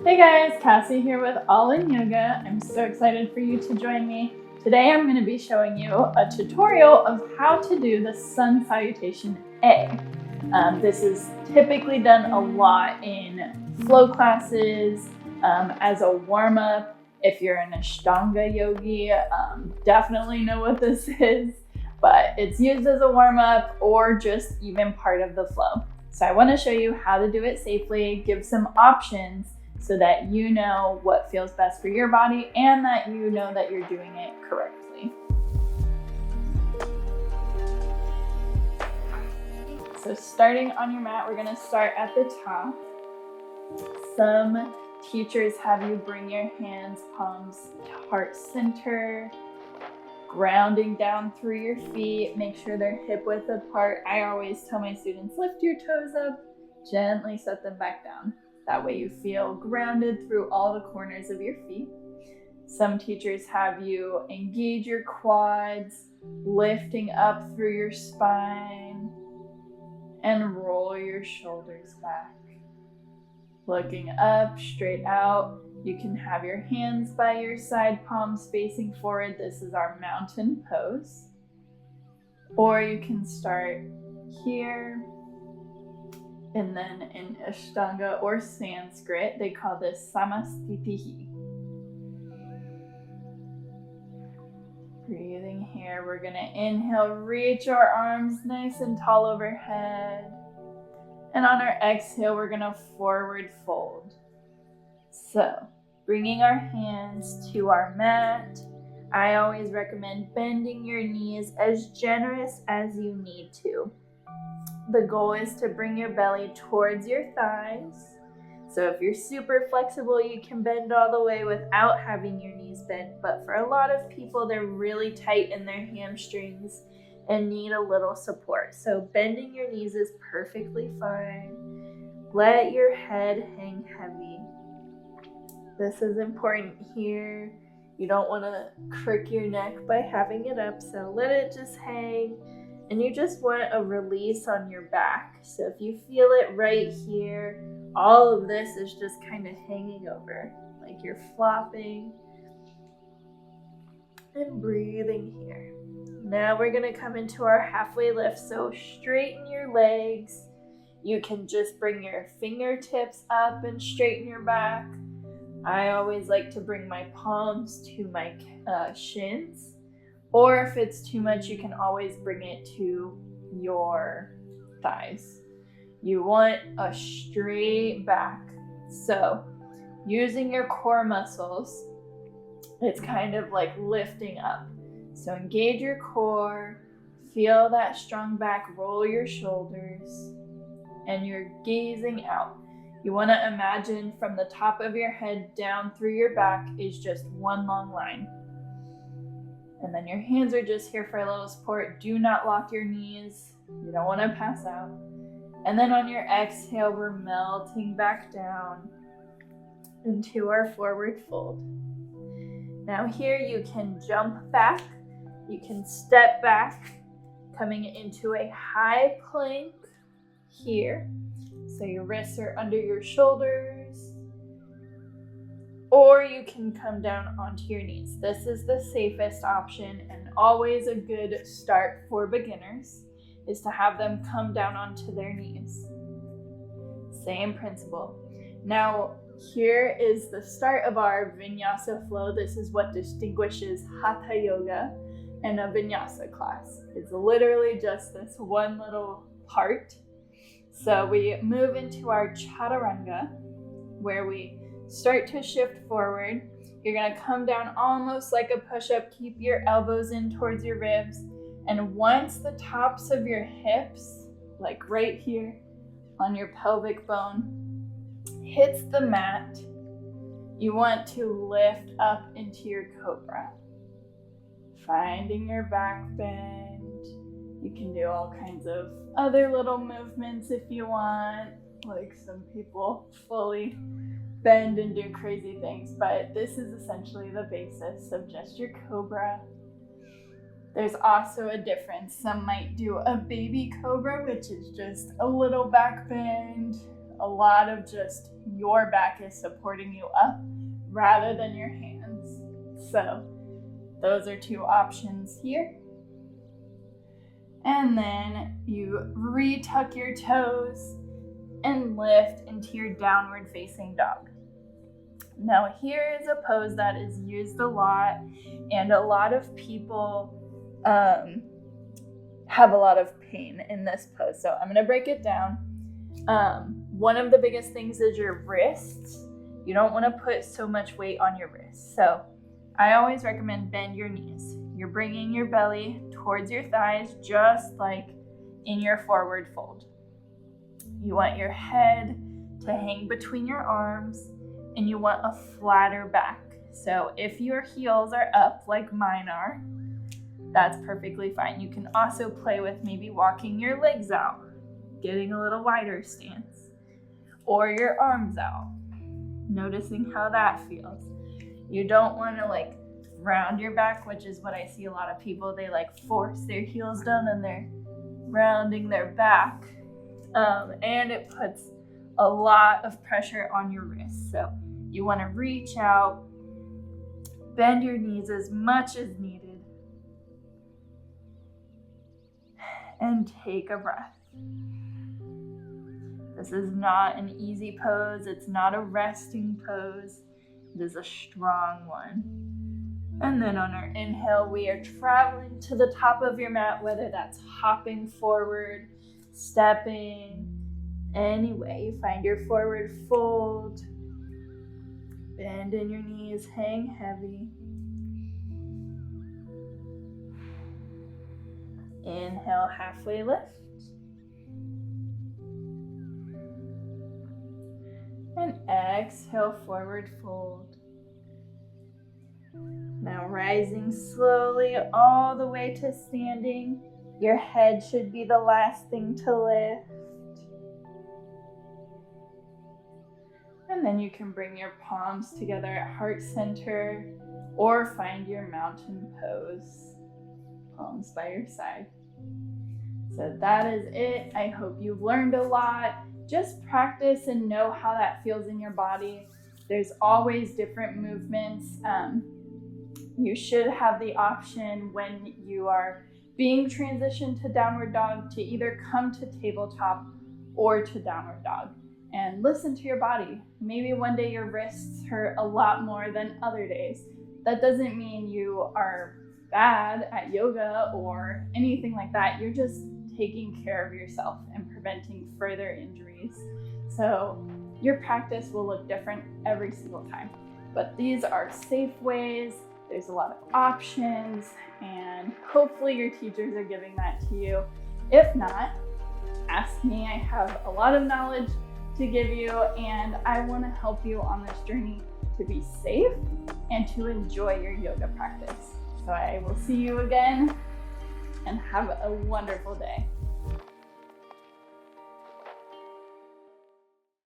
Hey guys, Cassie here with All In Yoga. I'm so excited for you to join me. Today I'm going to be showing you a tutorial of how to do the Sun Salutation A. This is typically done a lot in flow classes as a warm-up. If you're an Ashtanga yogi, definitely know what this is, but it's used as a warm-up or just even part of the flow. So I want to show you how to do it safely, give some options so that you know what feels best for your body and that you know that you're doing it correctly. So starting on your mat, we're gonna start at the top. Some teachers have you bring your hands, palms to heart center, grounding down through your feet. Make sure they're hip width apart. I always tell my students, lift your toes up, gently set them back down. That way you feel grounded through all the corners of your feet. Some teachers have you engage your quads, lifting up through your spine, and roll your shoulders back. Looking up, straight out. You can have your hands by your side, palms facing forward. This is our mountain pose. Or you can start here. And then in Ashtanga or Sanskrit, they call this Samastitihi. Breathing here, we're gonna inhale, reach our arms nice and tall overhead. And on our exhale, we're gonna forward fold. So, bringing our hands to our mat. I always recommend bending your knees as generous as you need to. The goal is to bring your belly towards your thighs. So if you're super flexible, you can bend all the way without having your knees bent. But for a lot of people, they're really tight in their hamstrings and need a little support. So bending your knees is perfectly fine. Let your head hang heavy. This is important here. You don't want to crick your neck by having it up, so let it just hang. And you just want a release on your back. So if you feel it right here, all of this is just kind of hanging over, like you're flopping. And breathing here. Now we're gonna come into our halfway lift. So straighten your legs. You can just bring your fingertips up and straighten your back. I always like to bring my palms to my shins. Or if it's too much, you can always bring it to your thighs. You want a straight back. So using your core muscles, it's kind of like lifting up. So engage your core, feel that strong back, roll your shoulders, and you're gazing out. You want to imagine from the top of your head down through your back is just one long line. And then your hands are just here for a little support. Do not lock your knees. You don't want to pass out. And then on your exhale, we're melting back down into our forward fold. Now here you can jump back. You can step back, coming into a high plank here. So your wrists are under your shoulders. Or you can come down onto your knees. This is the safest option and always a good start for beginners is to have them come down onto their knees. Same principle. Now, here is the start of our vinyasa flow. This is what distinguishes Hatha Yoga and a vinyasa class. It's literally just this one little part. So we move into our chaturanga, where we start to shift forward. You're gonna come down almost like a push-up. Keep your elbows in towards your ribs. And once the tops of your hips, like right here on your pelvic bone, hits the mat, you want to lift up into your cobra. Finding your back bend. You can do all kinds of other little movements if you want. Like some people fully bend and do crazy things, but this is essentially the basis of just your cobra. There's also a difference. Some might do a baby cobra, which is just a little back bend, a lot of just your back is supporting you up rather than your hands. So those are 2 options here. And then you re-tuck your toes and lift into your downward facing dog. Now here is a pose that is used a lot, and a lot of people have a lot of pain in this pose. So I'm gonna break it down. One of the biggest things is your wrists. You don't wanna put so much weight on your wrists. So I always recommend bend your knees. You're bringing your belly towards your thighs, just like in your forward fold. You want your head to hang between your arms, and you want a flatter back. So if your heels are up like mine are, that's perfectly fine. You can also play with maybe walking your legs out, getting a little wider stance, or your arms out, noticing how that feels. You don't want to like round your back, which is what I see a lot of people. They like force their heels down and they're rounding their back. And it puts a lot of pressure on your wrists. So you want to reach out, bend your knees as much as needed, and take a breath. This is not an easy pose. It's not a resting pose. It is a strong one. And then on our inhale, we are traveling to the top of your mat, whether that's hopping forward, stepping, any way you find your forward fold. Bend in your knees, hang heavy. Inhale, halfway lift. And exhale, forward fold. Now rising slowly all the way to standing. Your head should be the last thing to lift. And then you can bring your palms together at heart center or find your mountain pose. Palms by your side. So that is it. I hope you've learned a lot. Just practice and know how that feels in your body. There's always different movements. You should have the option when you are being transitioned to downward dog to either come to tabletop or to downward dog. And listen to your body. Maybe one day your wrists hurt a lot more than other days. That doesn't mean you are bad at yoga or anything like that. You're just taking care of yourself and preventing further injuries. So your practice will look different every single time. But these are safe ways. There's a lot of options, and hopefully your teachers are giving that to you. If not, ask me. I have a lot of knowledge to give you, and I want to help you on this journey to be safe and to enjoy your yoga practice. So I will see you again, and have a wonderful day.